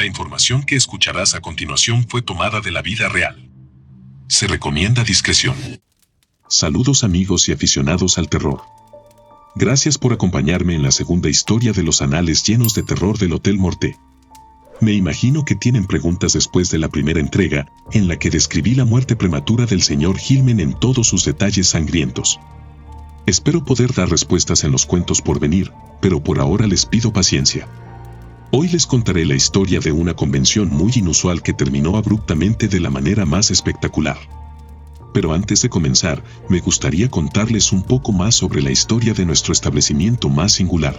La información que escucharás a continuación fue tomada de la vida real. Se recomienda discreción. Saludos amigos y aficionados al terror. Gracias por acompañarme en la segunda historia de los anales llenos de terror del Hotel Morté. Me imagino que tienen preguntas después de la primera entrega, en la que describí la muerte prematura del señor Hillman en todos sus detalles sangrientos. Espero poder dar respuestas en los cuentos por venir, pero por ahora les pido paciencia. Hoy les contaré la historia de una convención muy inusual que terminó abruptamente de la manera más espectacular. Pero antes de comenzar, me gustaría contarles un poco más sobre la historia de nuestro establecimiento más singular.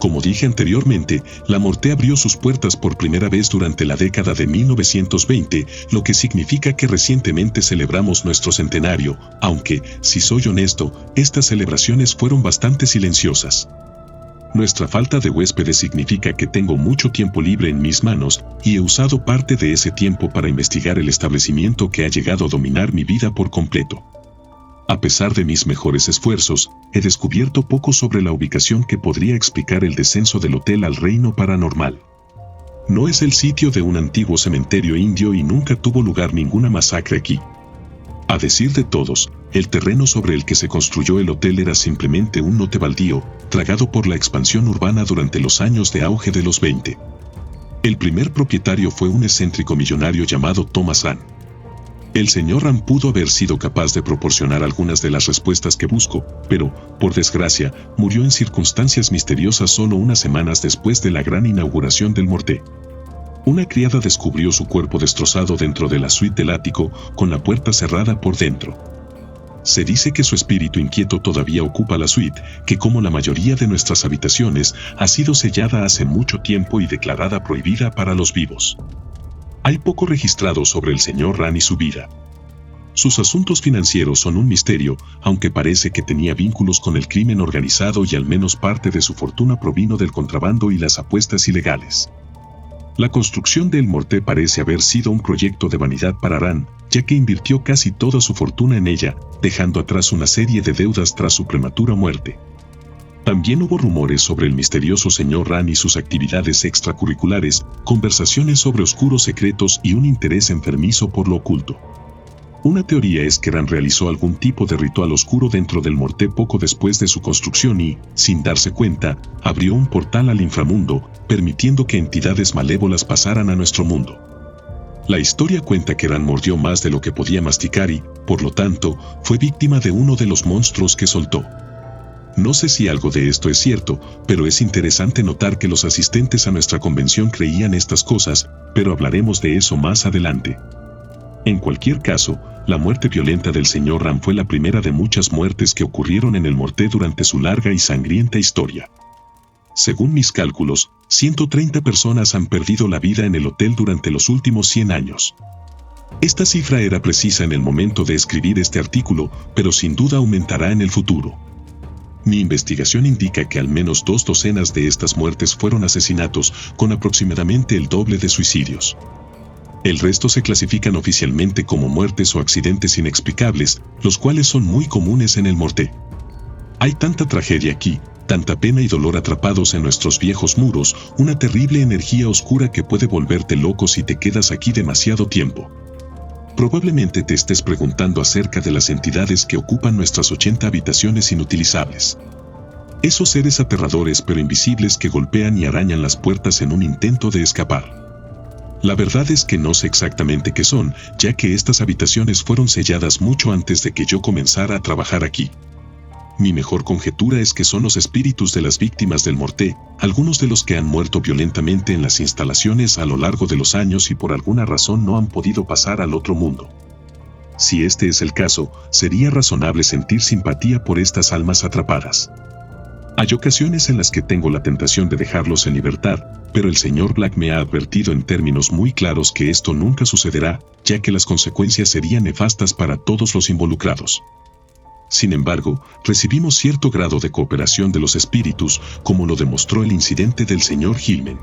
Como dije anteriormente, la Morté abrió sus puertas por primera vez durante la década de 1920, lo que significa que recientemente celebramos nuestro centenario, aunque, si soy honesto, estas celebraciones fueron bastante silenciosas. Nuestra falta de huéspedes significa que tengo mucho tiempo libre en mis manos y he usado parte de ese tiempo para investigar el establecimiento que ha llegado a dominar mi vida por completo. A pesar de mis mejores esfuerzos, he descubierto poco sobre la ubicación que podría explicar el descenso del hotel al reino paranormal. No es el sitio de un antiguo cementerio indio y nunca tuvo lugar ninguna masacre aquí. A decir de todos, el terreno sobre el que se construyó el hotel era simplemente un lote baldío, tragado por la expansión urbana durante los años de auge de los 20. El primer propietario fue un excéntrico millonario llamado Thomas Rand. El señor Rand pudo haber sido capaz de proporcionar algunas de las respuestas que busco, pero, por desgracia, murió en circunstancias misteriosas solo unas semanas después de la gran inauguración del Morté. Una criada descubrió su cuerpo destrozado dentro de la suite del ático, con la puerta cerrada por dentro. Se dice que su espíritu inquieto todavía ocupa la suite, que como la mayoría de nuestras habitaciones, ha sido sellada hace mucho tiempo y declarada prohibida para los vivos. Hay poco registrado sobre el señor Rand y su vida. Sus asuntos financieros son un misterio, aunque parece que tenía vínculos con el crimen organizado y al menos parte de su fortuna provino del contrabando y las apuestas ilegales. La construcción del Morté parece haber sido un proyecto de vanidad para Rand, ya que invirtió casi toda su fortuna en ella, dejando atrás una serie de deudas tras su prematura muerte. También hubo rumores sobre el misterioso señor Rand y sus actividades extracurriculares, conversaciones sobre oscuros secretos y un interés enfermizo por lo oculto. Una teoría es que Rand realizó algún tipo de ritual oscuro dentro del Morté poco después de su construcción y, sin darse cuenta, abrió un portal al inframundo, permitiendo que entidades malévolas pasaran a nuestro mundo. La historia cuenta que Rand mordió más de lo que podía masticar y, por lo tanto, fue víctima de uno de los monstruos que soltó. No sé si algo de esto es cierto, pero es interesante notar que los asistentes a nuestra convención creían estas cosas, pero hablaremos de eso más adelante. En cualquier caso, la muerte violenta del señor Rand fue la primera de muchas muertes que ocurrieron en el Morté durante su larga y sangrienta historia. Según mis cálculos, 130 personas han perdido la vida en el hotel durante los últimos 100 años. Esta cifra era precisa en el momento de escribir este artículo, pero sin duda aumentará en el futuro. Mi investigación indica que al menos 2 docenas de estas muertes fueron asesinatos, con aproximadamente el doble de suicidios. El resto se clasifican oficialmente como muertes o accidentes inexplicables, los cuales son muy comunes en el Morté. Hay tanta tragedia aquí, tanta pena y dolor atrapados en nuestros viejos muros, una terrible energía oscura que puede volverte loco si te quedas aquí demasiado tiempo. Probablemente te estés preguntando acerca de las entidades que ocupan nuestras 80 habitaciones inutilizables. Esos seres aterradores pero invisibles que golpean y arañan las puertas en un intento de escapar. La verdad es que no sé exactamente qué son, ya que estas habitaciones fueron selladas mucho antes de que yo comenzara a trabajar aquí. Mi mejor conjetura es que son los espíritus de las víctimas del Morté, algunos de los que han muerto violentamente en las instalaciones a lo largo de los años y por alguna razón no han podido pasar al otro mundo. Si este es el caso, sería razonable sentir simpatía por estas almas atrapadas. Hay ocasiones en las que tengo la tentación de dejarlos en libertad, pero el señor Black me ha advertido en términos muy claros que esto nunca sucederá, ya que las consecuencias serían nefastas para todos los involucrados. Sin embargo, recibimos cierto grado de cooperación de los espíritus, como lo demostró el incidente del señor Hillman.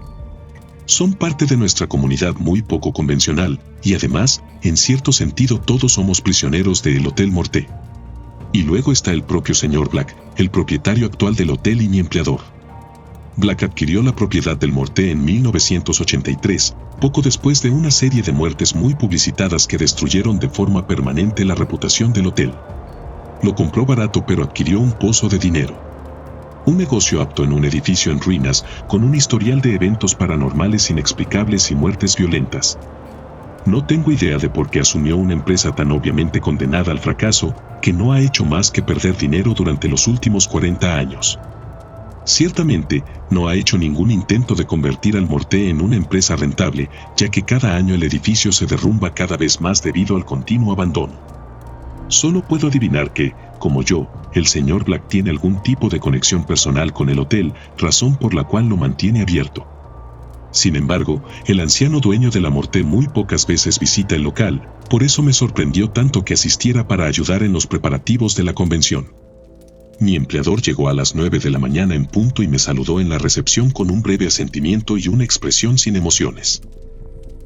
Son parte de nuestra comunidad muy poco convencional, y además, en cierto sentido todos somos prisioneros del Hotel Morté. Y luego está el propio señor Black, el propietario actual del hotel y mi empleador. Black adquirió la propiedad del Morté en 1983, poco después de una serie de muertes muy publicitadas que destruyeron de forma permanente la reputación del hotel. Lo compró barato, pero adquirió un pozo de dinero. Un negocio apto en un edificio en ruinas, con un historial de eventos paranormales inexplicables y muertes violentas. No tengo idea de por qué asumió una empresa tan obviamente condenada al fracaso, que no ha hecho más que perder dinero durante los últimos 40 años. Ciertamente, no ha hecho ningún intento de convertir al Morté en una empresa rentable, ya que cada año el edificio se derrumba cada vez más debido al continuo abandono. Solo puedo adivinar que, como yo, el señor Black tiene algún tipo de conexión personal con el hotel, razón por la cual lo mantiene abierto. Sin embargo, el anciano dueño de la Morté muy pocas veces visita el local, por eso me sorprendió tanto que asistiera para ayudar en los preparativos de la convención. Mi empleador llegó a las 9 de la mañana en punto y me saludó en la recepción con un breve asentimiento y una expresión sin emociones.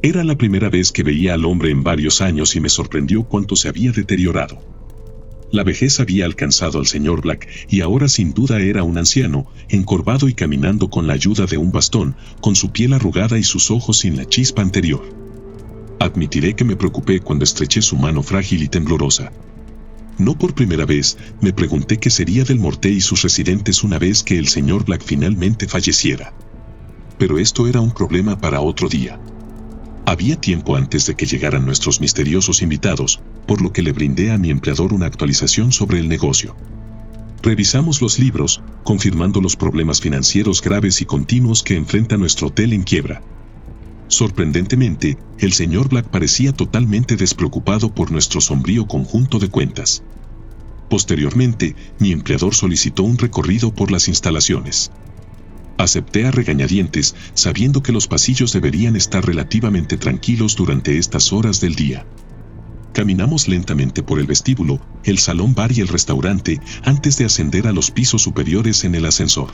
Era la primera vez que veía al hombre en varios años y me sorprendió cuánto se había deteriorado. La vejez había alcanzado al señor Black y ahora sin duda era un anciano, encorvado y caminando con la ayuda de un bastón, con su piel arrugada y sus ojos sin la chispa anterior. Admitiré que me preocupé cuando estreché su mano frágil y temblorosa. No por primera vez, me pregunté qué sería del Morté y sus residentes una vez que el señor Black finalmente falleciera. Pero esto era un problema para otro día. Había tiempo antes de que llegaran nuestros misteriosos invitados, por lo que le brindé a mi empleador una actualización sobre el negocio. Revisamos los libros, confirmando los problemas financieros graves y continuos que enfrenta nuestro hotel en quiebra. Sorprendentemente, el señor Black parecía totalmente despreocupado por nuestro sombrío conjunto de cuentas. Posteriormente, mi empleador solicitó un recorrido por las instalaciones. Acepté a regañadientes, sabiendo que los pasillos deberían estar relativamente tranquilos durante estas horas del día. Caminamos lentamente por el vestíbulo, el salón bar y el restaurante, antes de ascender a los pisos superiores en el ascensor.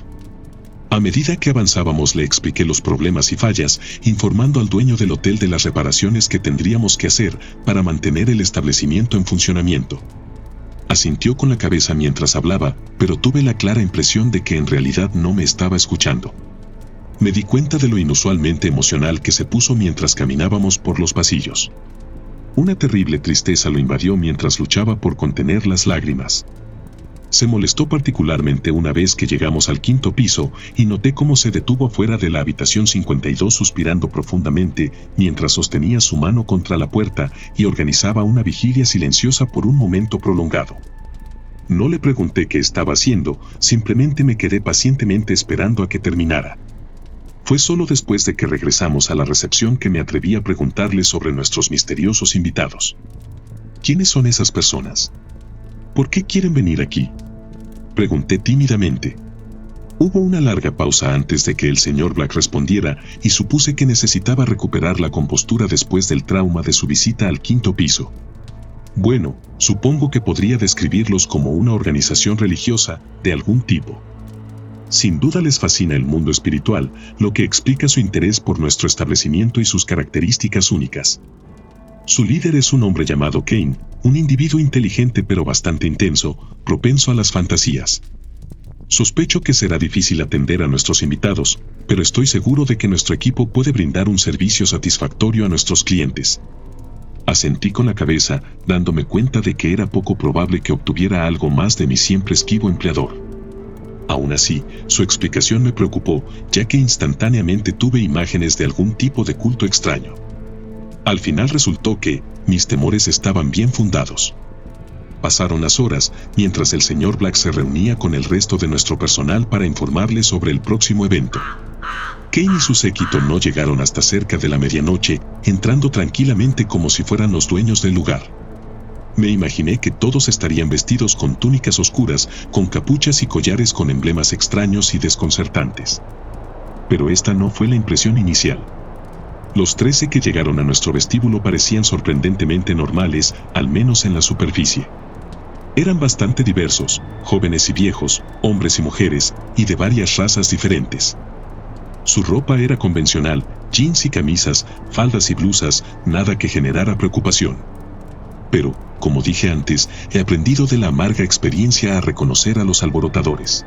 A medida que avanzábamos le expliqué los problemas y fallas, informando al dueño del hotel de las reparaciones que tendríamos que hacer para mantener el establecimiento en funcionamiento. Asintió con la cabeza mientras hablaba, pero tuve la clara impresión de que en realidad no me estaba escuchando. Me di cuenta de lo inusualmente emocional que se puso mientras caminábamos por los pasillos. Una terrible tristeza lo invadió mientras luchaba por contener las lágrimas. Se molestó particularmente una vez que llegamos al 5º piso y noté cómo se detuvo afuera de la habitación 52 suspirando profundamente mientras sostenía su mano contra la puerta y organizaba una vigilia silenciosa por un momento prolongado. No le pregunté qué estaba haciendo, simplemente me quedé pacientemente esperando a que terminara. Fue solo después de que regresamos a la recepción que me atreví a preguntarle sobre nuestros misteriosos invitados. ¿Quiénes son esas personas? ¿Por qué quieren venir aquí? Pregunté tímidamente. Hubo una larga pausa antes de que el señor Black respondiera y supuse que necesitaba recuperar la compostura después del trauma de su visita al 5º piso. Bueno, supongo que podría describirlos como una organización religiosa de algún tipo. Sin duda les fascina el mundo espiritual, lo que explica su interés por nuestro establecimiento y sus características únicas. Su líder es un hombre llamado Kane, un individuo inteligente pero bastante intenso, propenso a las fantasías. Sospecho que será difícil atender a nuestros invitados, pero estoy seguro de que nuestro equipo puede brindar un servicio satisfactorio a nuestros clientes. Asentí con la cabeza, dándome cuenta de que era poco probable que obtuviera algo más de mi siempre esquivo empleador. Aún así, su explicación me preocupó, ya que instantáneamente tuve imágenes de algún tipo de culto extraño. Al final resultó que mis temores estaban bien fundados. Pasaron las horas, mientras el señor Black se reunía con el resto de nuestro personal para informarle sobre el próximo evento. Kane y su séquito no llegaron hasta cerca de la medianoche, entrando tranquilamente como si fueran los dueños del lugar. Me imaginé que todos estarían vestidos con túnicas oscuras, con capuchas y collares con emblemas extraños y desconcertantes. Pero esta no fue la impresión inicial. Los 13 que llegaron a nuestro vestíbulo parecían sorprendentemente normales, al menos en la superficie. Eran bastante diversos, jóvenes y viejos, hombres y mujeres, y de varias razas diferentes. Su ropa era convencional, jeans y camisas, faldas y blusas, nada que generara preocupación. Pero, como dije antes, he aprendido de la amarga experiencia a reconocer a los alborotadores.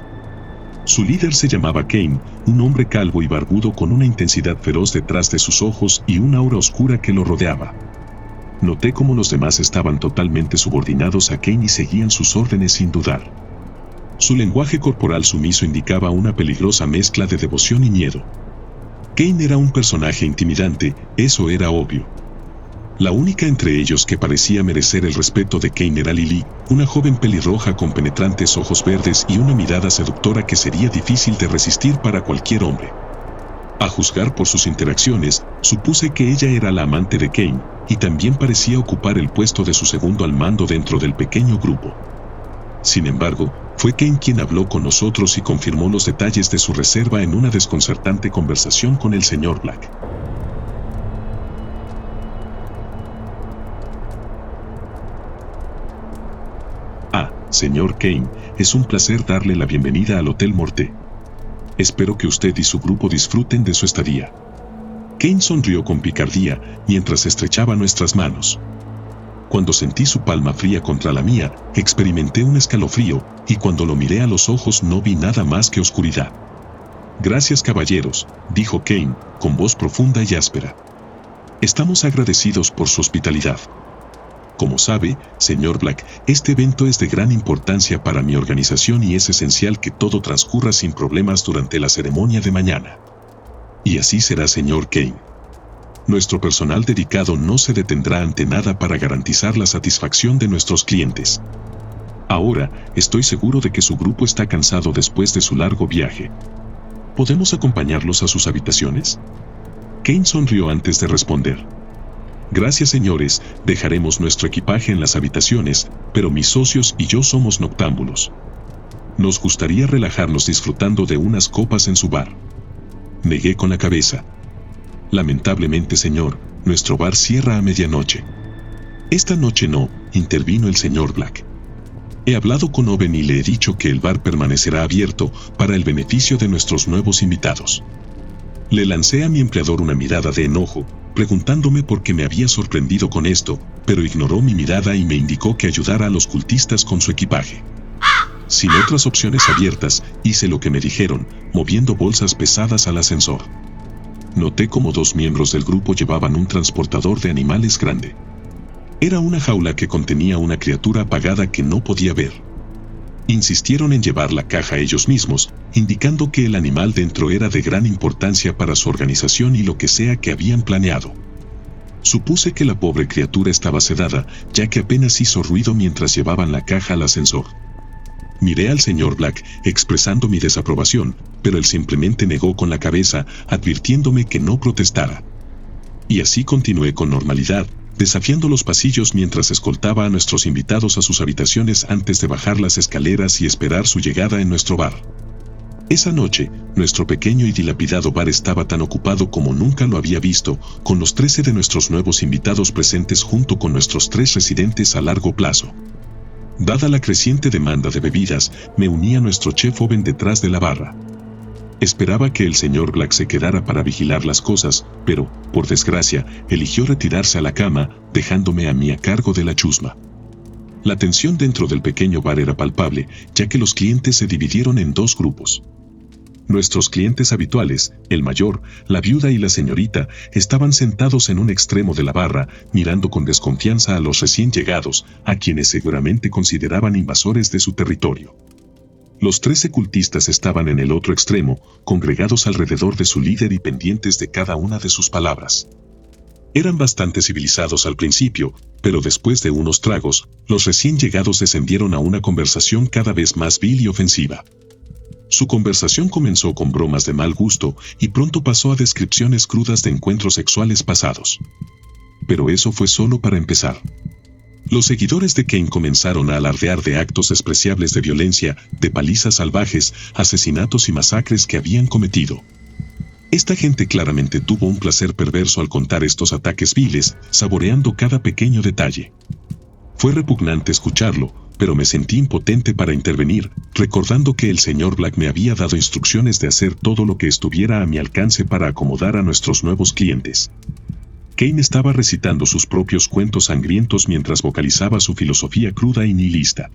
Su líder se llamaba Kane, un hombre calvo y barbudo con una intensidad feroz detrás de sus ojos y una aura oscura que lo rodeaba. Noté cómo los demás estaban totalmente subordinados a Kane y seguían sus órdenes sin dudar. Su lenguaje corporal sumiso indicaba una peligrosa mezcla de devoción y miedo. Kane era un personaje intimidante, eso era obvio. La única entre ellos que parecía merecer el respeto de Kane era Lily, una joven pelirroja con penetrantes ojos verdes y una mirada seductora que sería difícil de resistir para cualquier hombre. A juzgar por sus interacciones, supuse que ella era la amante de Kane, y también parecía ocupar el puesto de su segundo al mando dentro del pequeño grupo. Sin embargo, fue Kane quien habló con nosotros y confirmó los detalles de su reserva en una desconcertante conversación con el señor Black. Señor Kane, es un placer darle la bienvenida al Hotel Morte. Espero que usted y su grupo disfruten de su estadía. Kane sonrió con picardía mientras estrechaba nuestras manos. Cuando sentí su palma fría contra la mía, experimenté un escalofrío, y cuando lo miré a los ojos no vi nada más que oscuridad. Gracias, caballeros, dijo Kane, con voz profunda y áspera. Estamos agradecidos por su hospitalidad. Como sabe, señor Black, este evento es de gran importancia para mi organización y es esencial que todo transcurra sin problemas durante la ceremonia de mañana. Y así será, señor Kane. Nuestro personal dedicado no se detendrá ante nada para garantizar la satisfacción de nuestros clientes. Ahora, estoy seguro de que su grupo está cansado después de su largo viaje. ¿Podemos acompañarlos a sus habitaciones? Kane sonrió antes de responder. Gracias, señores, dejaremos nuestro equipaje en las habitaciones, pero mis socios y yo somos noctámbulos. Nos gustaría relajarnos disfrutando de unas copas en su bar. Negué con la cabeza. Lamentablemente, señor, nuestro bar cierra a medianoche. Esta noche no, intervino el señor Black. He hablado con Owen y le he dicho que el bar permanecerá abierto para el beneficio de nuestros nuevos invitados. Le lancé a mi empleador una mirada de enojo, preguntándome por qué me había sorprendido con esto, pero ignoró mi mirada y me indicó que ayudara a los cultistas con su equipaje. Sin otras opciones abiertas, hice lo que me dijeron, moviendo bolsas pesadas al ascensor. Noté cómo 2 miembros del grupo llevaban un transportador de animales grande. Era una jaula que contenía una criatura apagada que no podía ver. Insistieron en llevar la caja ellos mismos, indicando que el animal dentro era de gran importancia para su organización y lo que sea que habían planeado. Supuse que la pobre criatura estaba sedada, ya que apenas hizo ruido mientras llevaban la caja al ascensor. Miré al señor Black, expresando mi desaprobación, pero él simplemente negó con la cabeza, advirtiéndome que no protestara. Y así continué con normalidad, desafiando los pasillos mientras escoltaba a nuestros invitados a sus habitaciones antes de bajar las escaleras y esperar su llegada en nuestro bar. Esa noche, nuestro pequeño y dilapidado bar estaba tan ocupado como nunca lo había visto, con los 13 de nuestros nuevos invitados presentes junto con nuestros 3 residentes a largo plazo. Dada la creciente demanda de bebidas, me uní a nuestro chef Owen detrás de la barra. Esperaba que el señor Black se quedara para vigilar las cosas, pero, por desgracia, eligió retirarse a la cama, dejándome a mí a cargo de la chusma. La tensión dentro del pequeño bar era palpable, ya que los clientes se dividieron en 2 grupos. Nuestros clientes habituales, el mayor, la viuda y la señorita, estaban sentados en un extremo de la barra, mirando con desconfianza a los recién llegados, a quienes seguramente consideraban invasores de su territorio. Los 13 cultistas estaban en el otro extremo, congregados alrededor de su líder y pendientes de cada una de sus palabras. Eran bastante civilizados al principio, pero después de unos tragos, los recién llegados descendieron a una conversación cada vez más vil y ofensiva. Su conversación comenzó con bromas de mal gusto y pronto pasó a descripciones crudas de encuentros sexuales pasados. Pero eso fue solo para empezar. Los seguidores de Kane comenzaron a alardear de actos despreciables de violencia, de palizas salvajes, asesinatos y masacres que habían cometido. Esta gente claramente tuvo un placer perverso al contar estos ataques viles, saboreando cada pequeño detalle. Fue repugnante escucharlo, pero me sentí impotente para intervenir, recordando que el señor Black me había dado instrucciones de hacer todo lo que estuviera a mi alcance para acomodar a nuestros nuevos clientes. Kane estaba recitando sus propios cuentos sangrientos mientras vocalizaba su filosofía cruda y nihilista.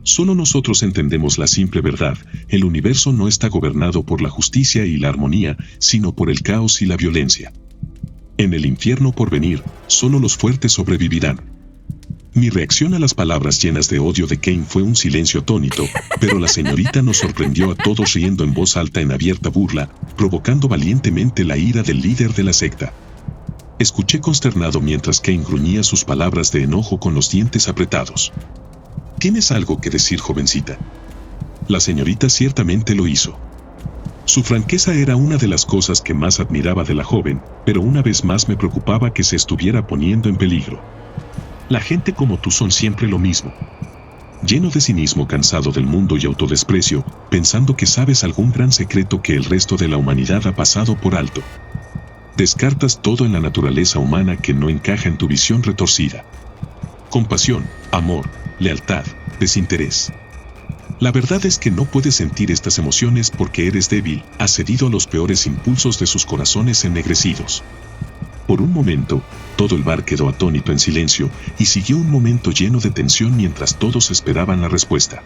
Solo nosotros entendemos la simple verdad: el universo no está gobernado por la justicia y la armonía, sino por el caos y la violencia. En el infierno por venir, solo los fuertes sobrevivirán. Mi reacción a las palabras llenas de odio de Kane fue un silencio atónito, pero la señorita nos sorprendió a todos riendo en voz alta en abierta burla, provocando valientemente la ira del líder de la secta. Escuché consternado mientras Kane gruñía sus palabras de enojo con los dientes apretados. ¿Tienes algo que decir, jovencita? La señorita ciertamente lo hizo. Su franqueza era una de las cosas que más admiraba de la joven, pero una vez más me preocupaba que se estuviera poniendo en peligro. La gente como tú son siempre lo mismo. Lleno de cinismo, cansado del mundo y autodesprecio, pensando que sabes algún gran secreto que el resto de la humanidad ha pasado por alto. Descartas todo en la naturaleza humana que no encaja en tu visión retorcida. Compasión, amor, lealtad, desinterés. La verdad es que no puedes sentir estas emociones porque eres débil, has cedido a los peores impulsos de sus corazones ennegrecidos. Por un momento, todo el bar quedó atónito en silencio, y siguió un momento lleno de tensión mientras todos esperaban la respuesta.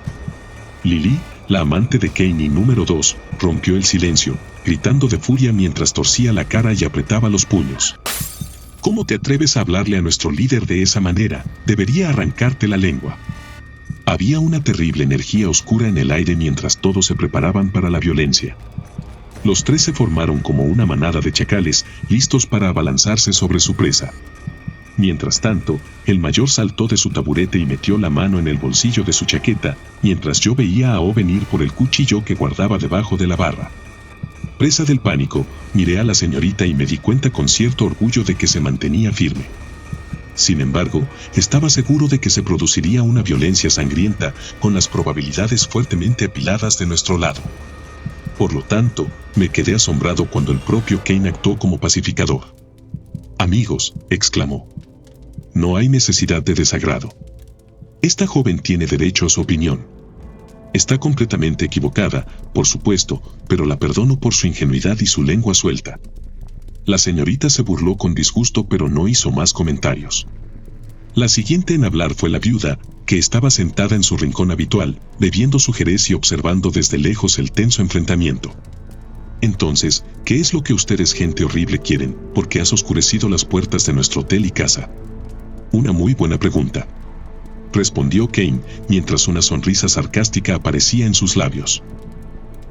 Lily, la amante de Kane y número 2, rompió el silencio, gritando de furia mientras torcía la cara y apretaba los puños. ¿Cómo te atreves a hablarle a nuestro líder de esa manera? Debería arrancarte la lengua. Había una terrible energía oscura en el aire mientras todos se preparaban para la violencia. Los tres se formaron como una manada de chacales, listos para abalanzarse sobre su presa. Mientras tanto, el mayor saltó de su taburete y metió la mano en el bolsillo de su chaqueta, mientras yo veía a O venir por el cuchillo que guardaba debajo de la barra. Presa del pánico, miré a la señorita y me di cuenta con cierto orgullo de que se mantenía firme. Sin embargo, estaba seguro de que se produciría una violencia sangrienta, con las probabilidades fuertemente apiladas de nuestro lado. Por lo tanto, me quedé asombrado cuando el propio Kane actuó como pacificador. «Amigos», exclamó. «No hay necesidad de desagrado. Esta joven tiene derecho a su opinión. Está completamente equivocada, por supuesto, pero la perdono por su ingenuidad y su lengua suelta». La señorita se burló con disgusto, pero no hizo más comentarios. La siguiente en hablar fue la viuda, que estaba sentada en su rincón habitual, bebiendo su jerez y observando desde lejos el tenso enfrentamiento. «Entonces, ¿qué es lo que ustedes, gente horrible, quieren? ¿Por qué has oscurecido las puertas de nuestro hotel y casa?» «Una muy buena pregunta», respondió Kane, mientras una sonrisa sarcástica aparecía en sus labios.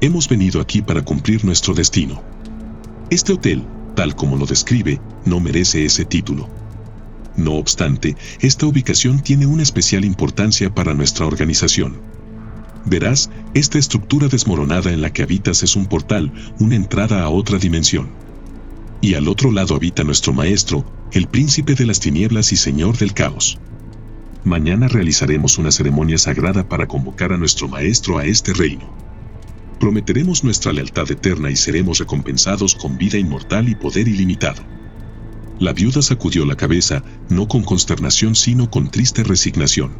«Hemos venido aquí para cumplir nuestro destino. Este hotel, tal como lo describe, no merece ese título. No obstante, esta ubicación tiene una especial importancia para nuestra organización. Verás, esta estructura desmoronada en la que habitas es un portal, una entrada a otra dimensión. Y al otro lado habita nuestro maestro, el príncipe de las tinieblas y señor del caos. Mañana realizaremos una ceremonia sagrada para convocar a nuestro maestro a este reino. Prometeremos nuestra lealtad eterna y seremos recompensados con vida inmortal y poder ilimitado». La viuda sacudió la cabeza, no con consternación sino con triste resignación.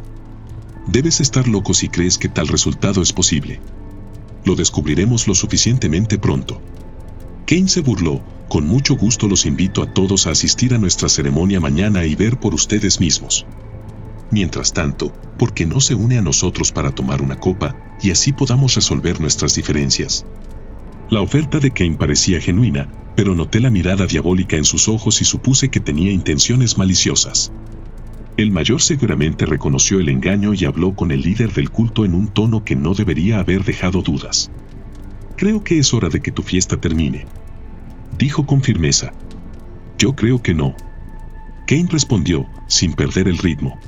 «Debes estar loco si crees que tal resultado es posible. Lo descubriremos lo suficientemente pronto». Kane se burló. «Con mucho gusto los invito a todos a asistir a nuestra ceremonia mañana y ver por ustedes mismos. Mientras tanto, ¿por qué no se une a nosotros para tomar una copa, y así podamos resolver nuestras diferencias?» La oferta de Kane parecía genuina, pero noté la mirada diabólica en sus ojos y supuse que tenía intenciones maliciosas. El mayor seguramente reconoció el engaño y habló con el líder del culto en un tono que no debería haber dejado dudas. «Creo que es hora de que tu fiesta termine», dijo con firmeza. «Yo creo que no», Kane respondió, sin perder el ritmo.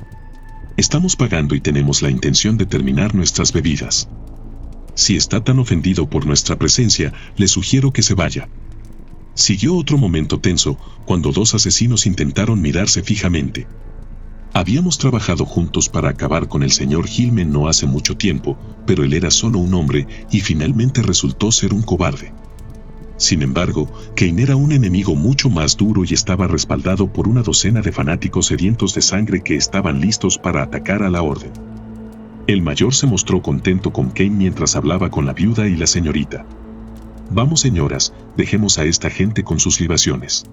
«Estamos pagando y tenemos la intención de terminar nuestras bebidas. Si está tan ofendido por nuestra presencia, le sugiero que se vaya». Siguió otro momento tenso, cuando dos asesinos intentaron mirarse fijamente. Habíamos trabajado juntos para acabar con el señor Hillman no hace mucho tiempo, pero él era solo un hombre, y finalmente resultó ser un cobarde. Sin embargo, Kane era un enemigo mucho más duro y estaba respaldado por una docena de fanáticos sedientos de sangre que estaban listos para atacar a la orden. El mayor se mostró contento con Kane mientras hablaba con la viuda y la señorita. «Vamos, señoras, dejemos a esta gente con sus libaciones.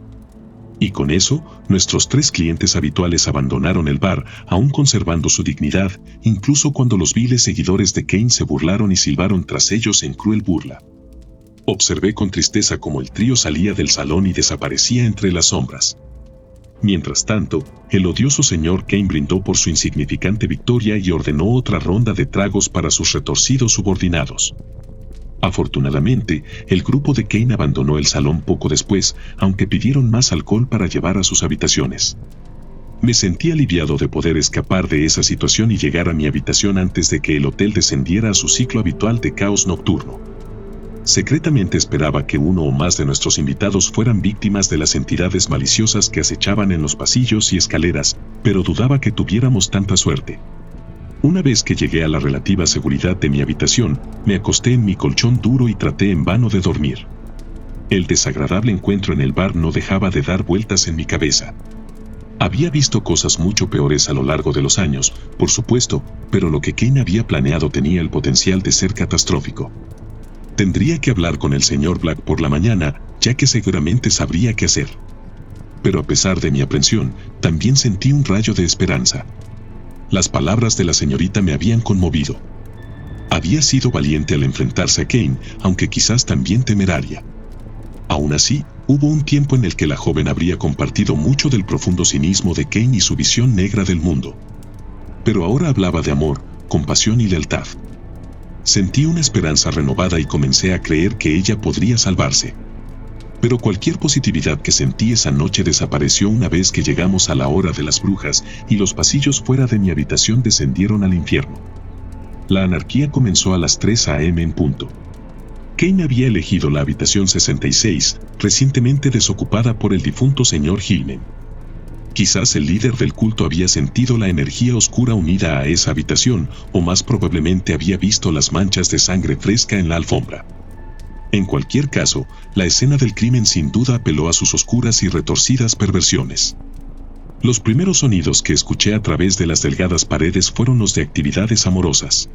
Y con eso, nuestros 3 clientes habituales abandonaron el bar, aún conservando su dignidad, incluso cuando los viles seguidores de Kane se burlaron y silbaron tras ellos en cruel burla. Observé con tristeza cómo el trío salía del salón y desaparecía entre las sombras. Mientras tanto, el odioso señor Kane brindó por su insignificante victoria y ordenó otra ronda de tragos para sus retorcidos subordinados. Afortunadamente, el grupo de Kane abandonó el salón poco después, aunque pidieron más alcohol para llevar a sus habitaciones. Me sentí aliviado de poder escapar de esa situación y llegar a mi habitación antes de que el hotel descendiera a su ciclo habitual de caos nocturno. Secretamente esperaba que uno o más de nuestros invitados fueran víctimas de las entidades maliciosas que acechaban en los pasillos y escaleras, pero dudaba que tuviéramos tanta suerte. Una vez que llegué a la relativa seguridad de mi habitación, me acosté en mi colchón duro y traté en vano de dormir. El desagradable encuentro en el bar no dejaba de dar vueltas en mi cabeza. Había visto cosas mucho peores a lo largo de los años, por supuesto, pero lo que Kane había planeado tenía el potencial de ser catastrófico. Tendría que hablar con el señor Black por la mañana, ya que seguramente sabría qué hacer. Pero a pesar de mi aprensión, también sentí un rayo de esperanza. Las palabras de la señorita me habían conmovido. Había sido valiente al enfrentarse a Kane, aunque quizás también temeraria. Aún así, hubo un tiempo en el que la joven habría compartido mucho del profundo cinismo de Kane y su visión negra del mundo. Pero ahora hablaba de amor, compasión y lealtad. Sentí una esperanza renovada y comencé a creer que ella podría salvarse. Pero cualquier positividad que sentí esa noche desapareció una vez que llegamos a la hora de las brujas y los pasillos fuera de mi habitación descendieron al infierno. La anarquía comenzó a las 3 a.m. en punto. Kane había elegido la habitación 66, recientemente desocupada por el difunto señor Hillman. Quizás el líder del culto había sentido la energía oscura unida a esa habitación, o más probablemente había visto las manchas de sangre fresca en la alfombra. En cualquier caso, la escena del crimen sin duda apeló a sus oscuras y retorcidas perversiones. Los primeros sonidos que escuché a través de las delgadas paredes fueron los de actividades amorosas.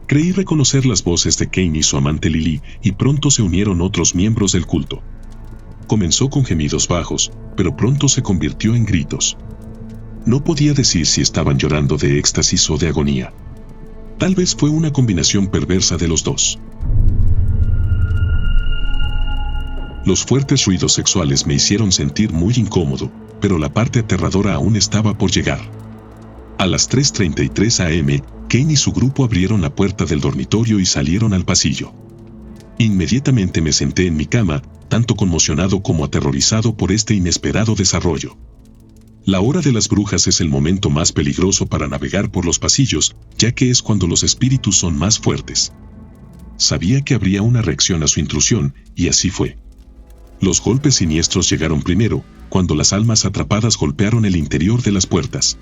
Creí reconocer las voces de Kane y su amante Lily, y pronto se unieron otros miembros del culto. Comenzó con gemidos bajos, pero pronto se convirtió en gritos. No podía decir si estaban llorando de éxtasis o de agonía. Tal vez fue una combinación perversa de los dos. Los fuertes ruidos sexuales me hicieron sentir muy incómodo, pero la parte aterradora aún estaba por llegar. A las 3:33 a.m., Kane y su grupo abrieron la puerta del dormitorio y salieron al pasillo. Inmediatamente me senté en mi cama, tanto conmocionado como aterrorizado por este inesperado desarrollo. La hora de las brujas es el momento más peligroso para navegar por los pasillos, ya que es cuando los espíritus son más fuertes. Sabía que habría una reacción a su intrusión, y así fue. Los golpes siniestros llegaron primero, cuando las almas atrapadas golpearon el interior de las puertas.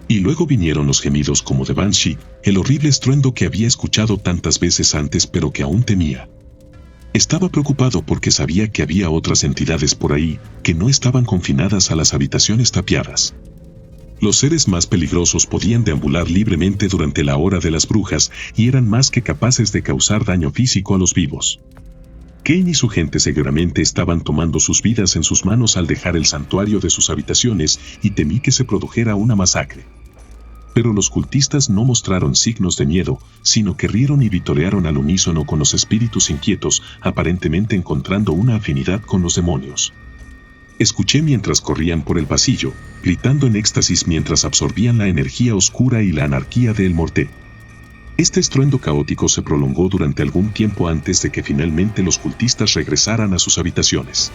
Y luego vinieron los gemidos como de Banshee, el horrible estruendo que había escuchado tantas veces antes pero que aún temía. Estaba preocupado porque sabía que había otras entidades por ahí, que no estaban confinadas a las habitaciones tapiadas. Los seres más peligrosos podían deambular libremente durante la hora de las brujas y eran más que capaces de causar daño físico a los vivos. Kane y su gente seguramente estaban tomando sus vidas en sus manos al dejar el santuario de sus habitaciones y temí que se produjera una masacre. Pero los cultistas no mostraron signos de miedo, sino que rieron y vitorearon al unísono con los espíritus inquietos, aparentemente encontrando una afinidad con los demonios. Escuché mientras corrían por el pasillo, gritando en éxtasis mientras absorbían la energía oscura y la anarquía de El Morte. Este estruendo caótico se prolongó durante algún tiempo antes de que finalmente los cultistas regresaran a sus habitaciones.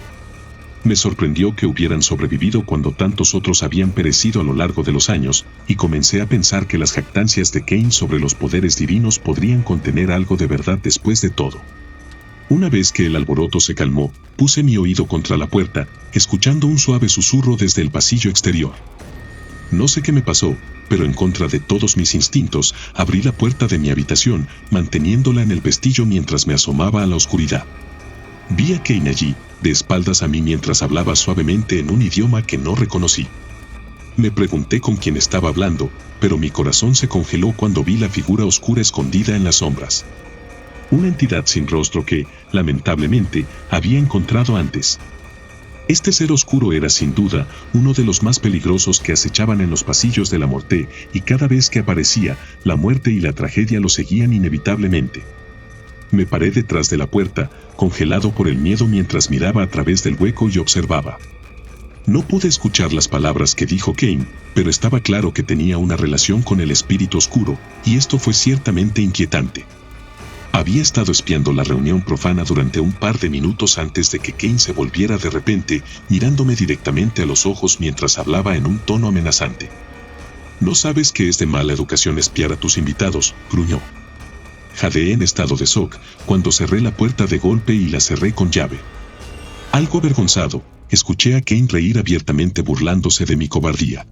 Me sorprendió que hubieran sobrevivido cuando tantos otros habían perecido a lo largo de los años, y comencé a pensar que las jactancias de Kane sobre los poderes divinos podrían contener algo de verdad después de todo. Una vez que el alboroto se calmó, puse mi oído contra la puerta, escuchando un suave susurro desde el pasillo exterior. No sé qué me pasó, pero en contra de todos mis instintos, abrí la puerta de mi habitación, manteniéndola en el pestillo mientras me asomaba a la oscuridad. Vi a Kane allí, de espaldas a mí mientras hablaba suavemente en un idioma que no reconocí. Me pregunté con quién estaba hablando, pero mi corazón se congeló cuando vi la figura oscura escondida en las sombras. Una entidad sin rostro que, lamentablemente, había encontrado antes. Este ser oscuro era sin duda uno de los más peligrosos que acechaban en los pasillos de la Morte, y cada vez que aparecía, la muerte y la tragedia lo seguían inevitablemente. Me paré detrás de la puerta, congelado por el miedo mientras miraba a través del hueco y observaba. No pude escuchar las palabras que dijo Kane, pero estaba claro que tenía una relación con el espíritu oscuro, y esto fue ciertamente inquietante. Había estado espiando la reunión profana durante un par de minutos antes de que Kane se volviera de repente, mirándome directamente a los ojos mientras hablaba en un tono amenazante. «¿No sabes que es de mala educación espiar a tus invitados?», gruñó. Jadeé en estado de shock cuando cerré la puerta de golpe y la cerré con llave. Algo avergonzado, escuché a Kane reír abiertamente burlándose de mi cobardía.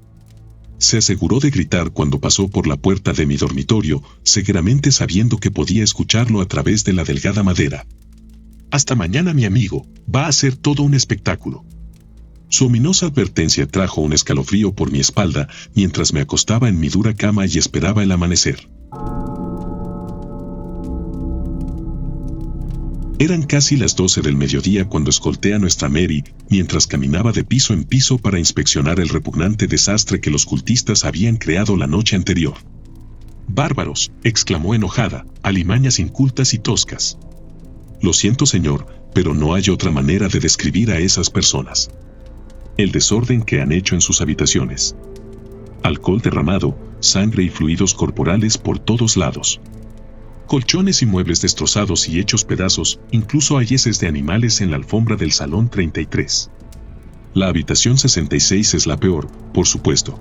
Se aseguró de gritar cuando pasó por la puerta de mi dormitorio, seguramente sabiendo que podía escucharlo a través de la delgada madera. «Hasta mañana, mi amigo, va a ser todo un espectáculo». Su ominosa advertencia trajo un escalofrío por mi espalda mientras me acostaba en mi dura cama y esperaba el amanecer. Eran casi las 12 del mediodía cuando escolté a nuestra Mary mientras caminaba de piso en piso para inspeccionar el repugnante desastre que los cultistas habían creado la noche anterior. «¡Bárbaros!», exclamó enojada, «alimañas incultas y toscas». «Lo siento, señor, pero no hay otra manera de describir a esas personas. El desorden que han hecho en sus habitaciones. Alcohol derramado, sangre y fluidos corporales por todos lados. Colchones y muebles destrozados y hechos pedazos, incluso hay heces de animales en la alfombra del salón 33. La habitación 66 es la peor, por supuesto.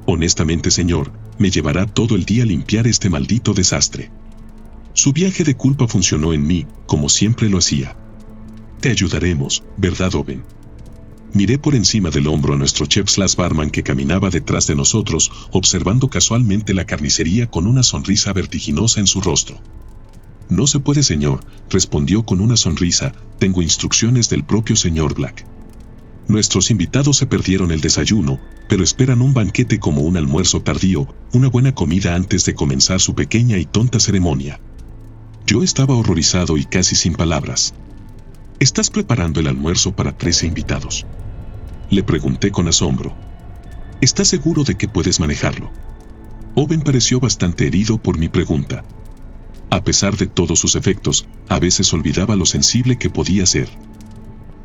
Honestamente, señor, me llevará todo el día limpiar este maldito desastre». Su viaje de culpa funcionó en mí, como siempre lo hacía. «Te ayudaremos, ¿verdad, Owen?». Miré por encima del hombro a nuestro chef/barman que caminaba detrás de nosotros, observando casualmente la carnicería con una sonrisa vertiginosa en su rostro. «No se puede, señor», respondió con una sonrisa, «tengo instrucciones del propio señor Black. Nuestros invitados se perdieron el desayuno, pero esperan un banquete como un almuerzo tardío, una buena comida antes de comenzar su pequeña y tonta ceremonia». Yo estaba horrorizado y casi sin palabras. «¿Estás preparando el almuerzo para 13 invitados?», le pregunté con asombro. «¿Estás seguro de que puedes manejarlo?». Owen pareció bastante herido por mi pregunta. A pesar de todos sus efectos, a veces olvidaba lo sensible que podía ser.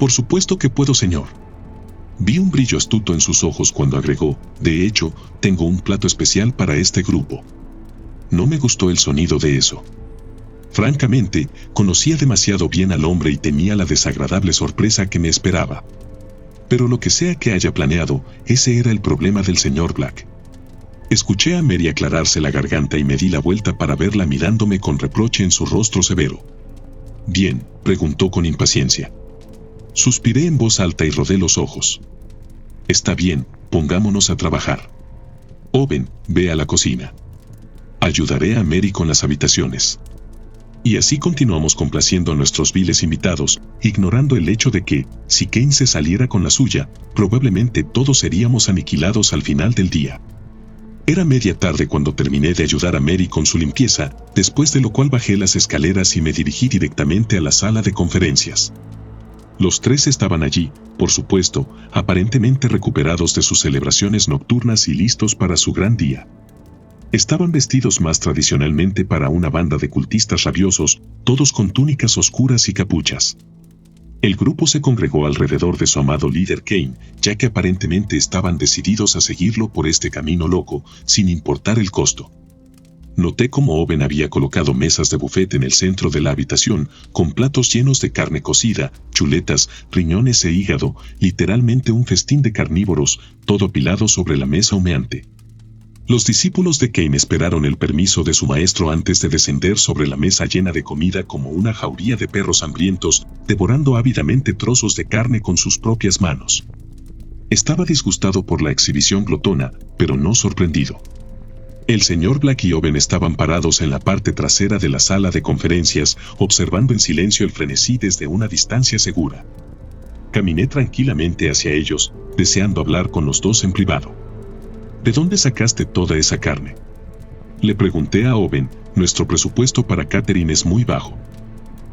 «Por supuesto que puedo, señor». Vi un brillo astuto en sus ojos cuando agregó, «De hecho, tengo un plato especial para este grupo». No me gustó el sonido de eso. Francamente, conocía demasiado bien al hombre y temía la desagradable sorpresa que me esperaba. Pero lo que sea que haya planeado, ese era el problema del señor Black. Escuché a Mary aclararse la garganta y me di la vuelta para verla mirándome con reproche en su rostro severo. «Bien», preguntó con impaciencia. Suspiré en voz alta y rodé los ojos. «Está bien, pongámonos a trabajar. Owen, ve a la cocina. Ayudaré a Mary con las habitaciones». Y así continuamos complaciendo a nuestros viles invitados, ignorando el hecho de que, si Kane se saliera con la suya, probablemente todos seríamos aniquilados al final del día. Era media tarde cuando terminé de ayudar a Mary con su limpieza, después de lo cual bajé las escaleras y me dirigí directamente a la sala de conferencias. Los tres estaban allí, por supuesto, aparentemente recuperados de sus celebraciones nocturnas y listos para su gran día. Estaban vestidos más tradicionalmente para una banda de cultistas rabiosos, todos con túnicas oscuras y capuchas. El grupo se congregó alrededor de su amado líder Kane, ya que aparentemente estaban decididos a seguirlo por este camino loco, sin importar el costo. Noté cómo Owen había colocado mesas de buffet en el centro de la habitación, con platos llenos de carne cocida, chuletas, riñones e hígado, literalmente un festín de carnívoros, todo apilado sobre la mesa humeante. Los discípulos de Kane esperaron el permiso de su maestro antes de descender sobre la mesa llena de comida como una jauría de perros hambrientos, devorando ávidamente trozos de carne con sus propias manos. Estaba disgustado por la exhibición glotona, pero no sorprendido. El señor Black y Owen estaban parados en la parte trasera de la sala de conferencias, observando en silencio el frenesí desde una distancia segura. Caminé tranquilamente hacia ellos, deseando hablar con los dos en privado. ¿De dónde sacaste toda esa carne?, le pregunté a Owen. Nuestro presupuesto para catering es muy bajo.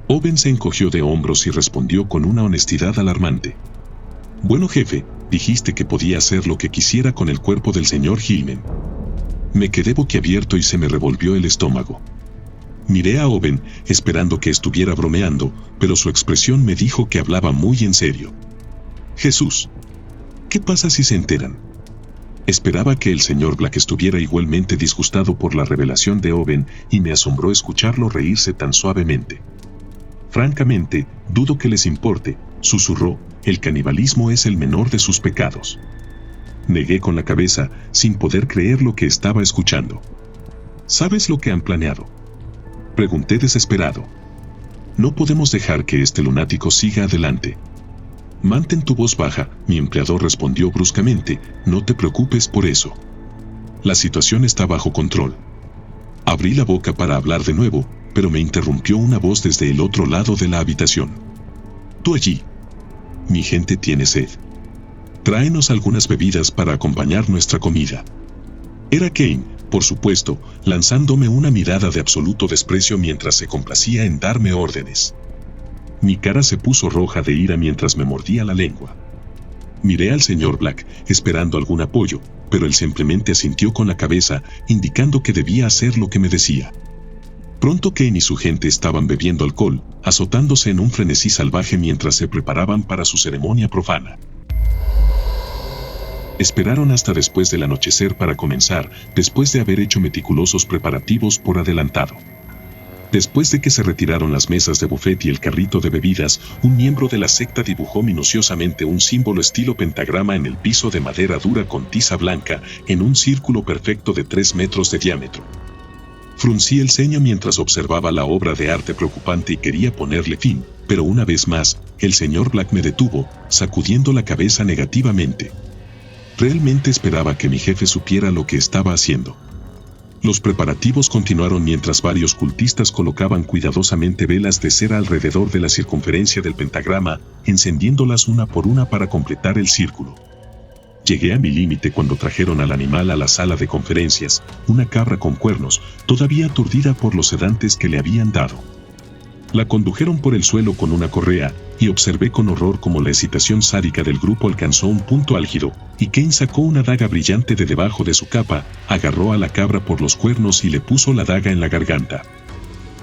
Owen se encogió de hombros y respondió con una honestidad alarmante. Bueno, jefe, dijiste que podía hacer lo que quisiera con el cuerpo del señor Hillman. Me quedé boquiabierto y se me revolvió el estómago. Miré a Owen, esperando que estuviera bromeando, pero su expresión me dijo que hablaba muy en serio. Jesús, ¿qué pasa si se enteran? Esperaba que el señor Black estuviera igualmente disgustado por la revelación de Owen y me asombró escucharlo reírse tan suavemente. Francamente, dudo que les importe, susurró, el canibalismo es el menor de sus pecados. Negué con la cabeza, sin poder creer lo que estaba escuchando. ¿Sabes lo que han planeado? Pregunté desesperado. No podemos dejar que este lunático siga adelante. Mantén tu voz baja, mi empleador respondió bruscamente, no te preocupes por eso. La situación está bajo control. Abrí la boca para hablar de nuevo, pero me interrumpió una voz desde el otro lado de la habitación. Tú allí. Mi gente tiene sed. Tráenos algunas bebidas para acompañar nuestra comida. Era Kane, por supuesto, lanzándome una mirada de absoluto desprecio mientras se complacía en darme órdenes. Mi cara se puso roja de ira mientras me mordía la lengua. Miré al señor Black, esperando algún apoyo, pero él simplemente asintió con la cabeza, indicando que debía hacer lo que me decía. Pronto Kane y su gente estaban bebiendo alcohol, azotándose en un frenesí salvaje mientras se preparaban para su ceremonia profana. Esperaron hasta después del anochecer para comenzar, después de haber hecho meticulosos preparativos por adelantado. Después de que se retiraron las mesas de buffet y el carrito de bebidas, un miembro de la secta dibujó minuciosamente un símbolo estilo pentagrama en el piso de madera dura con tiza blanca, en un círculo perfecto de 3 metros de diámetro. Fruncí el ceño mientras observaba la obra de arte preocupante y quería ponerle fin, pero una vez más, el señor Black me detuvo, sacudiendo la cabeza negativamente. Realmente esperaba que mi jefe supiera lo que estaba haciendo. Los preparativos continuaron mientras varios cultistas colocaban cuidadosamente velas de cera alrededor de la circunferencia del pentagrama, encendiéndolas una por una para completar el círculo. Llegué a mi límite cuando trajeron al animal a la sala de conferencias, una cabra con cuernos, todavía aturdida por los sedantes que le habían dado. La condujeron por el suelo con una correa, y observé con horror cómo la excitación sádica del grupo alcanzó un punto álgido, y Kane sacó una daga brillante de debajo de su capa, agarró a la cabra por los cuernos y le puso la daga en la garganta.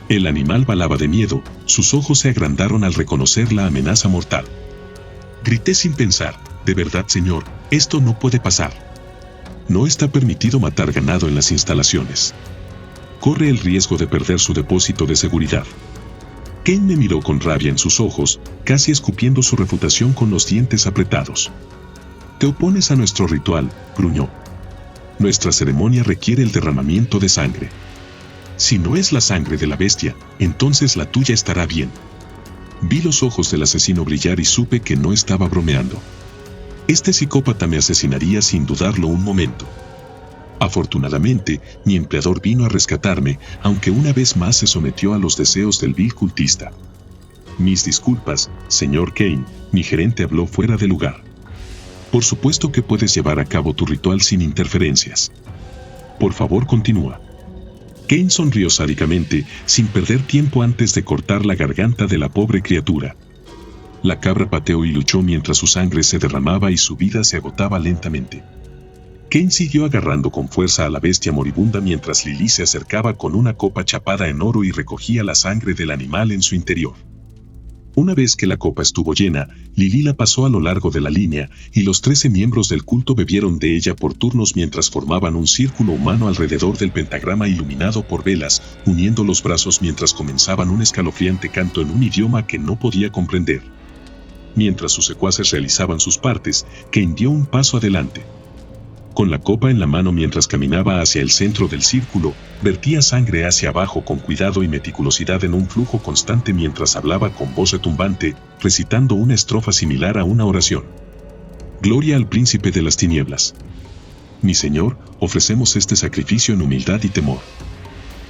El animal balaba de miedo, sus ojos se agrandaron al reconocer la amenaza mortal. Grité sin pensar, de verdad señor, esto no puede pasar. No está permitido matar ganado en las instalaciones. Corre el riesgo de perder su depósito de seguridad. Kane me miró con rabia en sus ojos, casi escupiendo su reputación con los dientes apretados. Te opones a nuestro ritual, gruñó. Nuestra ceremonia requiere el derramamiento de sangre. Si no es la sangre de la bestia, entonces la tuya estará bien. Vi los ojos del asesino brillar y supe que no estaba bromeando. Este psicópata me asesinaría sin dudarlo un momento. Afortunadamente, mi empleador vino a rescatarme, aunque una vez más se sometió a los deseos del vil cultista. Mis disculpas, señor Kane, mi gerente habló fuera de lugar. Por supuesto que puedes llevar a cabo tu ritual sin interferencias. Por favor, continúa. Kane sonrió sádicamente, sin perder tiempo antes de cortar la garganta de la pobre criatura. La cabra pateó y luchó mientras su sangre se derramaba y su vida se agotaba lentamente. Kane siguió agarrando con fuerza a la bestia moribunda mientras Lily se acercaba con una copa chapada en oro y recogía la sangre del animal en su interior. Una vez que la copa estuvo llena, Lily la pasó a lo largo de la línea, y los 13 miembros del culto bebieron de ella por turnos mientras formaban un círculo humano alrededor del pentagrama iluminado por velas, uniendo los brazos mientras comenzaban un escalofriante canto en un idioma que no podía comprender. Mientras sus secuaces realizaban sus partes, Kane dio un paso adelante. Con la copa en la mano mientras caminaba hacia el centro del círculo, vertía sangre hacia abajo con cuidado y meticulosidad en un flujo constante mientras hablaba con voz retumbante, recitando una estrofa similar a una oración. Gloria al príncipe de las tinieblas. Mi Señor, ofrecemos este sacrificio en humildad y temor.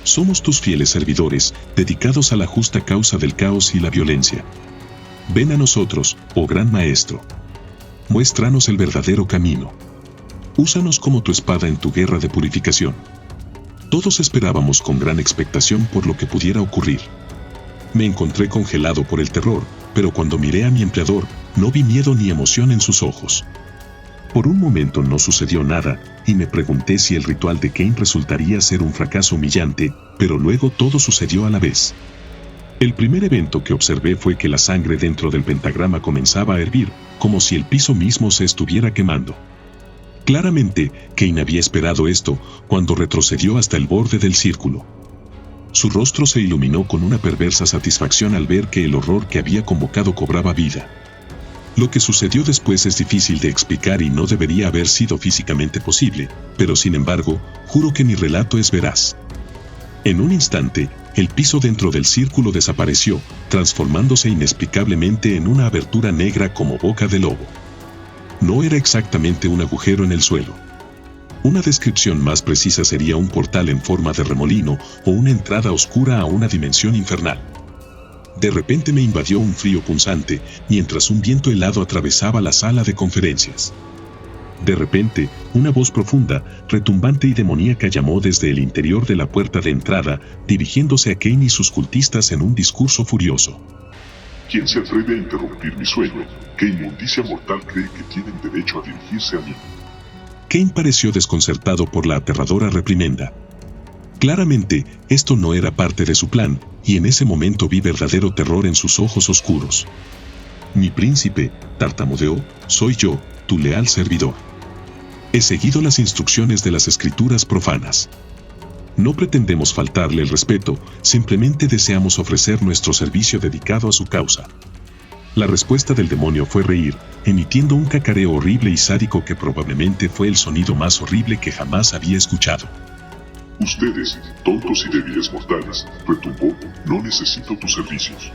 Somos tus fieles servidores, dedicados a la justa causa del caos y la violencia. Ven a nosotros, oh Gran Maestro. Muéstranos el verdadero camino. Úsanos como tu espada en tu guerra de purificación. Todos esperábamos con gran expectación por lo que pudiera ocurrir. Me encontré congelado por el terror, pero cuando miré a mi empleador, No vi miedo ni emoción en sus ojos. Por un momento no sucedió nada, y me pregunté si el ritual de Kane resultaría ser un fracaso humillante, pero luego todo sucedió a la vez. El primer evento que observé fue que la sangre dentro del pentagrama comenzaba a hervir, como si el piso mismo se estuviera quemando. Claramente, Kane había esperado esto, cuando retrocedió hasta el borde del círculo. Su rostro se iluminó con una perversa satisfacción al ver que el horror que había convocado cobraba vida. Lo que sucedió después es difícil de explicar y no debería haber sido físicamente posible, pero sin embargo, juro que mi relato es veraz. En un instante, el piso dentro del círculo desapareció, transformándose inexplicablemente en una abertura negra como boca de lobo. No era exactamente un agujero en el suelo. Una descripción más precisa sería un portal en forma de remolino o una entrada oscura a una dimensión infernal. De repente me invadió un frío punzante, mientras un viento helado atravesaba la sala de conferencias. De repente, una voz profunda, retumbante y demoníaca llamó desde el interior de la puerta de entrada, dirigiéndose a Kane y sus cultistas en un discurso furioso. ¿Quién se atreve a interrumpir mi sueño? ¿Qué inmundicia mortal cree que tienen derecho a dirigirse a mí? Kane pareció desconcertado por la aterradora reprimenda. Claramente, esto no era parte de su plan, y en ese momento vi verdadero terror en sus ojos oscuros. Mi príncipe, tartamudeó, soy yo, tu leal servidor. He seguido las instrucciones de las escrituras profanas. No pretendemos faltarle el respeto, simplemente deseamos ofrecer nuestro servicio dedicado a su causa. La respuesta del demonio fue reír, emitiendo un cacareo horrible y sádico que probablemente fue el sonido más horrible que jamás había escuchado. Ustedes, tontos y débiles mortales, retumbó, no necesito tus servicios.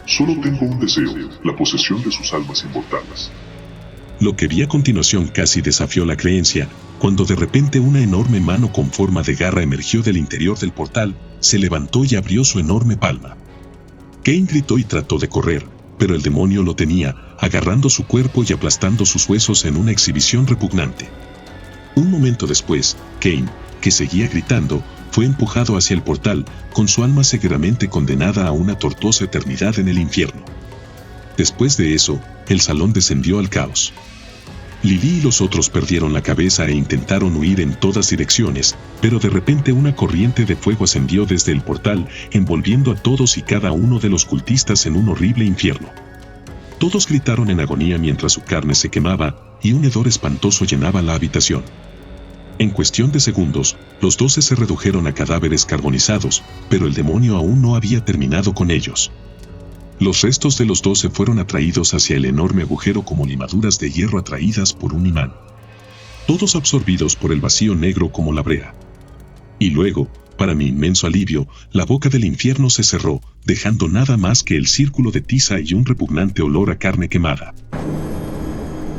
Solo tengo un deseo, la posesión de sus almas inmortales. Lo que vi a continuación casi desafió la creencia, cuando de repente una enorme mano con forma de garra emergió del interior del portal, se levantó y abrió su enorme palma. Kane gritó y trató de correr, pero el demonio lo tenía, agarrando su cuerpo y aplastando sus huesos en una exhibición repugnante. Un momento después, Kane, que seguía gritando, fue empujado hacia el portal, con su alma severamente condenada a una tortuosa eternidad en el infierno. Después de eso, el salón descendió al caos. Lily y los otros perdieron la cabeza e intentaron huir en todas direcciones, pero de repente una corriente de fuego ascendió desde el portal, envolviendo a todos y cada uno de los cultistas en un horrible infierno. Todos gritaron en agonía mientras su carne se quemaba, y un hedor espantoso llenaba la habitación. En cuestión de segundos, los 12 se redujeron a cadáveres carbonizados, pero el demonio aún no había terminado con ellos. Los restos de los 12 fueron atraídos hacia el enorme agujero como limaduras de hierro atraídas por un imán. Todos absorbidos por el vacío negro como la brea. Y luego, para mi inmenso alivio, la boca del infierno se cerró, dejando nada más que el círculo de tiza y un repugnante olor a carne quemada.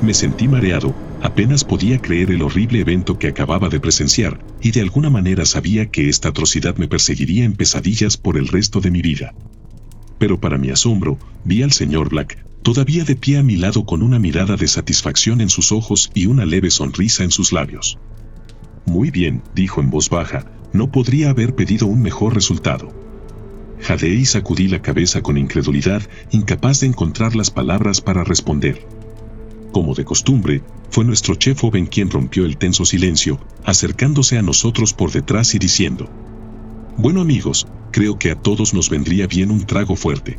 Me sentí mareado, apenas podía creer el horrible evento que acababa de presenciar, y de alguna manera sabía que esta atrocidad me perseguiría en pesadillas por el resto de mi vida. Pero para mi asombro, vi al señor Black, todavía de pie a mi lado con una mirada de satisfacción en sus ojos y una leve sonrisa en sus labios. Muy bien, dijo en voz baja, no podría haber pedido un mejor resultado. Jadeé y sacudí la cabeza con incredulidad, incapaz de encontrar las palabras para responder. Como de costumbre, fue nuestro chef Owen quien rompió el tenso silencio, acercándose a nosotros por detrás y diciendo: «Bueno amigos, creo que a todos nos vendría bien un trago fuerte».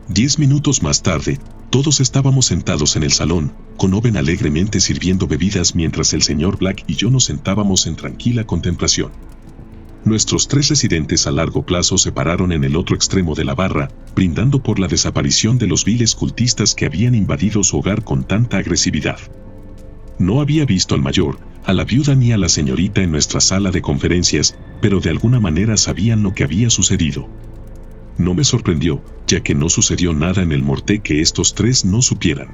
10 minutos más tarde, todos estábamos sentados en el salón, con Owen alegremente sirviendo bebidas mientras el señor Black y yo nos sentábamos en tranquila contemplación. Nuestros 3 residentes a largo plazo se pararon en el otro extremo de la barra, brindando por la desaparición de los viles cultistas que habían invadido su hogar con tanta agresividad. No había visto al mayor, a la viuda ni a la señorita en nuestra sala de conferencias, pero de alguna manera sabían lo que había sucedido. No me sorprendió, ya que no sucedió nada en el morté que estos 3 no supieran.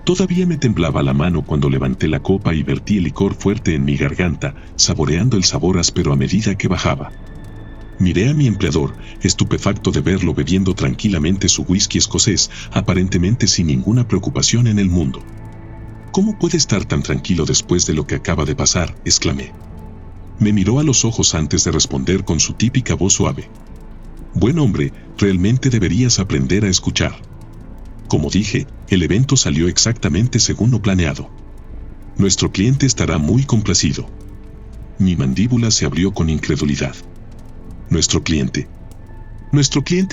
Todavía me temblaba la mano cuando levanté la copa y vertí el licor fuerte en mi garganta, saboreando el sabor áspero a medida que bajaba. Miré a mi empleador, estupefacto de verlo bebiendo tranquilamente su whisky escocés, aparentemente sin ninguna preocupación en el mundo. «¿Cómo puede estar tan tranquilo después de lo que acaba de pasar?», exclamé. Me miró a los ojos antes de responder con su típica voz suave. «Buen hombre, realmente deberías aprender a escuchar». Como dije, el evento salió exactamente según lo planeado. Nuestro cliente estará muy complacido. Mi mandíbula se abrió con incredulidad. Nuestro cliente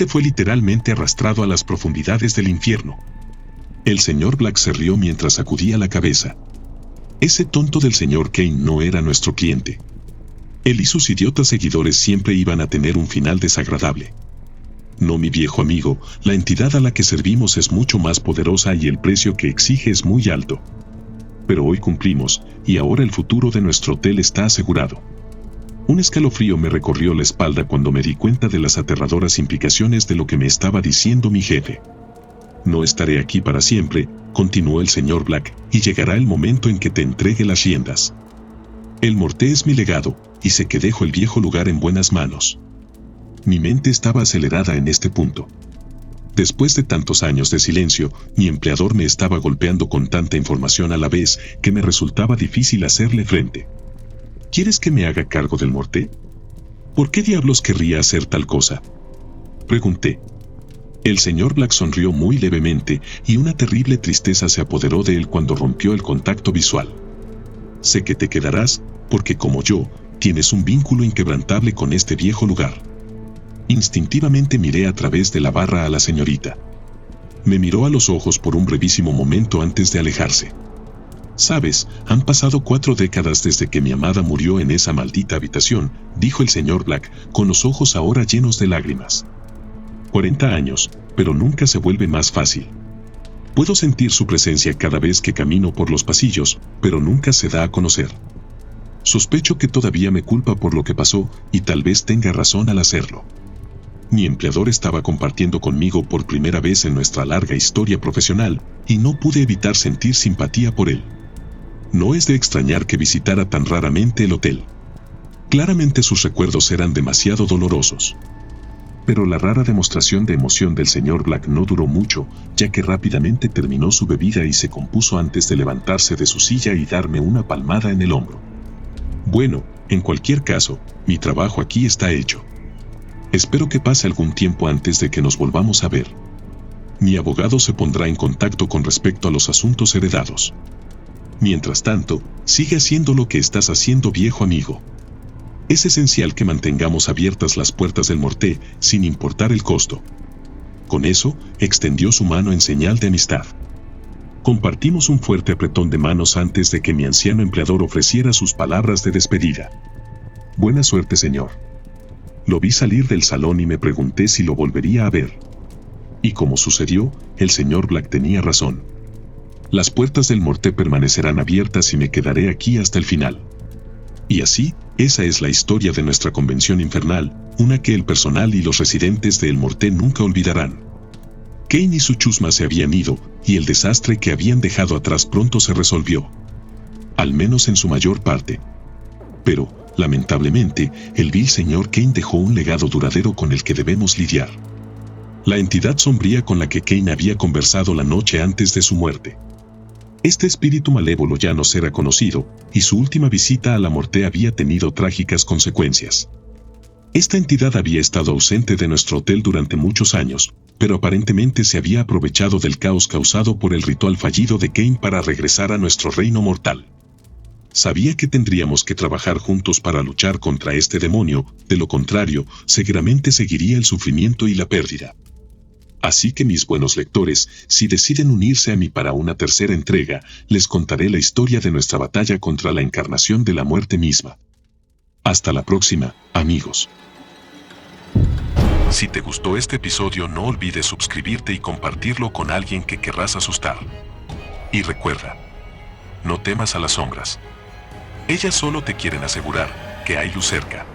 fue literalmente arrastrado a las profundidades del infierno. El señor Black se rió mientras sacudía la cabeza. Ese tonto del señor Kane no era nuestro cliente. Él y sus idiotas seguidores siempre iban a tener un final desagradable. No, mi viejo amigo, la entidad a la que servimos es mucho más poderosa y el precio que exige es muy alto. Pero hoy cumplimos, y ahora el futuro de nuestro hotel está asegurado. Un escalofrío me recorrió la espalda cuando me di cuenta de las aterradoras implicaciones de lo que me estaba diciendo mi jefe. No estaré aquí para siempre, continuó el señor Black, y llegará el momento en que te entregue las riendas. El Morté es mi legado, y sé que dejo el viejo lugar en buenas manos. Mi mente estaba acelerada en este punto. Después de tantos años de silencio, mi empleador me estaba golpeando con tanta información a la vez que me resultaba difícil hacerle frente. ¿Quieres que me haga cargo del Morté? ¿Por qué diablos querría hacer tal cosa?, pregunté. El señor Black sonrió muy levemente y una terrible tristeza se apoderó de él cuando rompió el contacto visual. Sé que te quedarás, porque como yo, tienes un vínculo inquebrantable con este viejo lugar. Instintivamente miré a través de la barra a la señorita. Me miró a los ojos por un brevísimo momento antes de alejarse. Sabes, han pasado 4 décadas desde que mi amada murió en esa maldita habitación, dijo el señor Black, con los ojos ahora llenos de lágrimas. 40 años, pero nunca se vuelve más fácil. Puedo sentir su presencia cada vez que camino por los pasillos, pero nunca se da a conocer. Sospecho que todavía me culpa por lo que pasó, y tal vez tenga razón al hacerlo. Mi empleador estaba compartiendo conmigo por primera vez en nuestra larga historia profesional, y no pude evitar sentir simpatía por él. No es de extrañar que visitara tan raramente el hotel. Claramente sus recuerdos eran demasiado dolorosos. Pero la rara demostración de emoción del señor Black no duró mucho, ya que rápidamente terminó su bebida y se compuso antes de levantarse de su silla y darme una palmada en el hombro. Bueno, en cualquier caso, mi trabajo aquí está hecho. Espero que pase algún tiempo antes de que nos volvamos a ver. Mi abogado se pondrá en contacto con respecto a los asuntos heredados. Mientras tanto, sigue haciendo lo que estás haciendo, viejo amigo. Es esencial que mantengamos abiertas las puertas del Morté, sin importar el costo. Con eso, extendió su mano en señal de amistad. Compartimos un fuerte apretón de manos antes de que mi anciano empleador ofreciera sus palabras de despedida. Buena suerte, señor. Lo vi salir del salón y me pregunté si lo volvería a ver. Y como sucedió, el señor Black tenía razón. Las puertas del Morté permanecerán abiertas y me quedaré aquí hasta el final. Y así, esa es la historia de nuestra convención infernal, una que el personal y los residentes de El Morté nunca olvidarán. Kane y su chusma se habían ido, y el desastre que habían dejado atrás pronto se resolvió. Al menos en su mayor parte. Pero, lamentablemente, el vil señor Kane dejó un legado duradero con el que debemos lidiar. La entidad sombría con la que Kane había conversado la noche antes de su muerte. Este espíritu malévolo ya no será conocido, y su última visita a la Morté había tenido trágicas consecuencias. Esta entidad había estado ausente de nuestro hotel durante muchos años, pero aparentemente se había aprovechado del caos causado por el ritual fallido de Kane para regresar a nuestro reino mortal. Sabía que tendríamos que trabajar juntos para luchar contra este demonio, de lo contrario, seguramente seguiría el sufrimiento y la pérdida. Así que mis buenos lectores, si deciden unirse a mí para una tercera entrega, les contaré la historia de nuestra batalla contra la encarnación de la muerte misma. Hasta la próxima, amigos. Si te gustó este episodio, no olvides suscribirte y compartirlo con alguien que querrás asustar. Y recuerda, no temas a las sombras. Ellas solo te quieren asegurar que hay luz cerca.